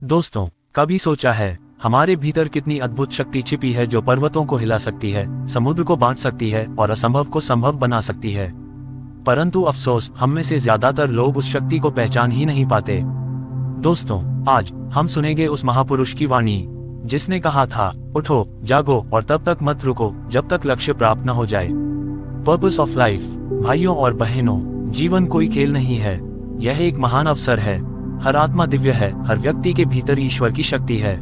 दोस्तों, कभी सोचा है हमारे भीतर कितनी अद्भुत शक्ति छिपी है जो पर्वतों को हिला सकती है, समुद्र को बांट सकती है और असंभव को संभव बना सकती है। परंतु अफसोस, हम में से ज्यादातर लोग उस शक्ति को पहचान ही नहीं पाते। दोस्तों, आज हम सुनेंगे उस महापुरुष की वाणी जिसने कहा था, उठो, जागो और तब तक मत रुको जब तक लक्ष्य प्राप्त न हो जाए। Purpose of life. भाइयों और बहनों, जीवन कोई खेल नहीं है, यह एक महान अवसर है। हर आत्मा दिव्य है, हर व्यक्ति के भीतर ईश्वर की शक्ति है।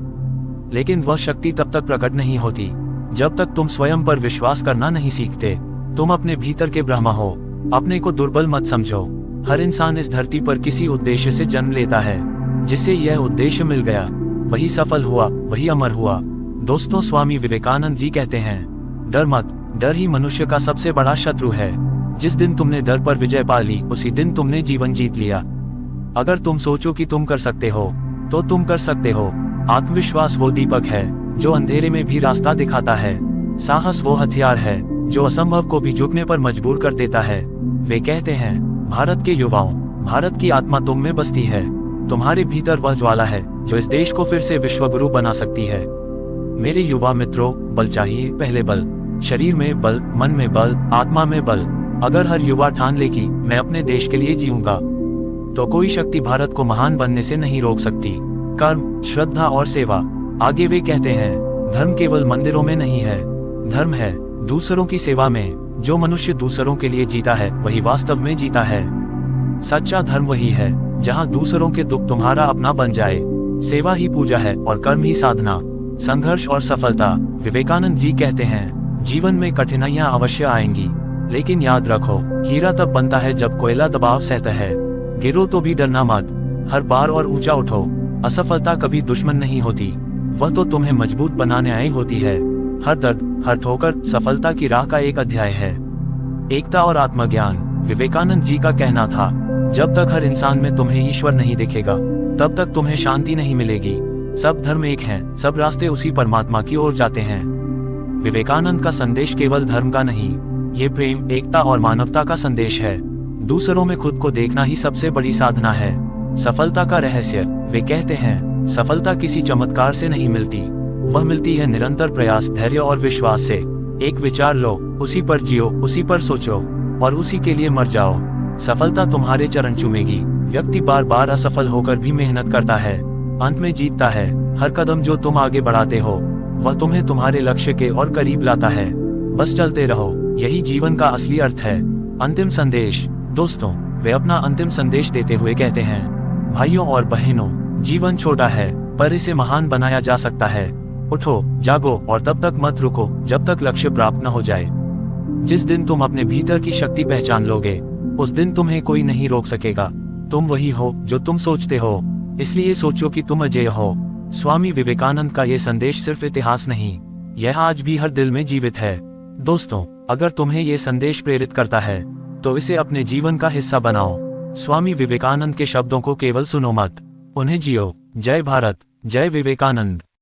लेकिन वह शक्ति तब तक प्रकट नहीं होती जब तक तुम स्वयं पर विश्वास करना नहीं सीखते। तुम अपने भीतर के ब्रह्म हो, अपने को दुर्बल मत समझो। हर इंसान इस धरती पर किसी उद्देश्य से जन्म लेता है। जिसे यह उद्देश्य मिल गया वही सफल हुआ, वही अमर हुआ। दोस्तों, स्वामी विवेकानंद जी कहते हैं, डर मत, डर ही मनुष्य का सबसे बड़ा शत्रु है। जिस दिन तुमने डर पर विजय पा ली, उसी दिन तुमने जीवन जीत लिया। अगर तुम सोचो कि तुम कर सकते हो तो तुम कर सकते हो। आत्मविश्वास वो दीपक है जो अंधेरे में भी रास्ता दिखाता है। साहस वो हथियार है जो असंभव को भी झुकने पर मजबूर कर देता है। वे कहते हैं, भारत के युवाओं, भारत की आत्मा तुम में बसती है। तुम्हारे भीतर वह ज्वाला है जो इस देश को फिर से विश्वगुरु बना सकती है। मेरे युवा मित्रों, बल चाहिए, पहले बल। शरीर में बल, मन में बल, आत्मा में बल। अगर हर युवा ठान ले कि मैं अपने देश के लिए जीऊंगा, तो कोई शक्ति भारत को महान बनने से नहीं रोक सकती। कर्म, श्रद्धा और सेवा। आगे वे कहते हैं, धर्म केवल मंदिरों में नहीं है, धर्म है दूसरों की सेवा में। जो मनुष्य दूसरों के लिए जीता है वही वास्तव में जीता है। सच्चा धर्म वही है जहाँ दूसरों के दुख तुम्हारा अपना बन जाए। सेवा ही पूजा है और कर्म ही साधना। संघर्ष और सफलता। विवेकानंद जी कहते हैं, जीवन में कठिनाइयां अवश्य आएंगी, लेकिन याद रखो, हीरा तब बनता है जब कोयला दबाव सहता है। गिरो तो भी डरना मत, हर बार और ऊंचा उठो। असफलता कभी दुश्मन नहीं होती, वह तो तुम्हें मजबूत बनाने आई होती है। हर दर्द, हर ठोकर सफलता की राह का एक अध्याय है। एकता और आत्मज्ञान। विवेकानंद जी का कहना था, जब तक हर इंसान में तुम्हें ईश्वर नहीं दिखेगा तब तक तुम्हें शांति नहीं मिलेगी। सब धर्म एक हैं, सब रास्ते उसी परमात्मा की ओर जाते हैं। विवेकानंद का संदेश केवल धर्म का नहीं, ये प्रेम, एकता और मानवता का संदेश है। दूसरों में खुद को देखना ही सबसे बड़ी साधना है। सफलता का रहस्य। वे कहते हैं, सफलता किसी चमत्कार से नहीं मिलती, वह मिलती है निरंतर प्रयास, धैर्य और विश्वास से। एक विचार लो, उसी पर जियो, उसी पर सोचो और उसी के लिए मर जाओ। सफलता तुम्हारे चरण चूमेगी। व्यक्ति बार बार असफल होकर भी मेहनत करता है, अंत में जीतता है। हर कदम जो तुम आगे बढ़ाते हो वह तुम्हें तुम्हारे लक्ष्य के और करीब लाता है। बस चलते रहो, यही जीवन का असली अर्थ है। अंतिम संदेश। दोस्तों, वे अपना अंतिम संदेश देते हुए कहते हैं, भाइयों और बहनों, जीवन छोटा है पर इसे महान बनाया जा सकता है। उठो, जागो और तब तक मत रुको जब तक लक्ष्य प्राप्त न हो जाए। जिस दिन तुम अपने भीतर की शक्ति पहचान लोगे, उस दिन तुम्हें कोई नहीं रोक सकेगा। तुम वही हो जो तुम सोचते हो, इसलिए सोचो कि तुम अजेय हो। स्वामी विवेकानंद का यह संदेश सिर्फ इतिहास नहीं, यह आज भी हर दिल में जीवित है। दोस्तों, अगर तुम्हें यह संदेश प्रेरित करता है तो इसे अपने जीवन का हिस्सा बनाओ। स्वामी विवेकानंद के शब्दों को केवल सुनो मत, उन्हें जियो। जय भारत, जय विवेकानंद।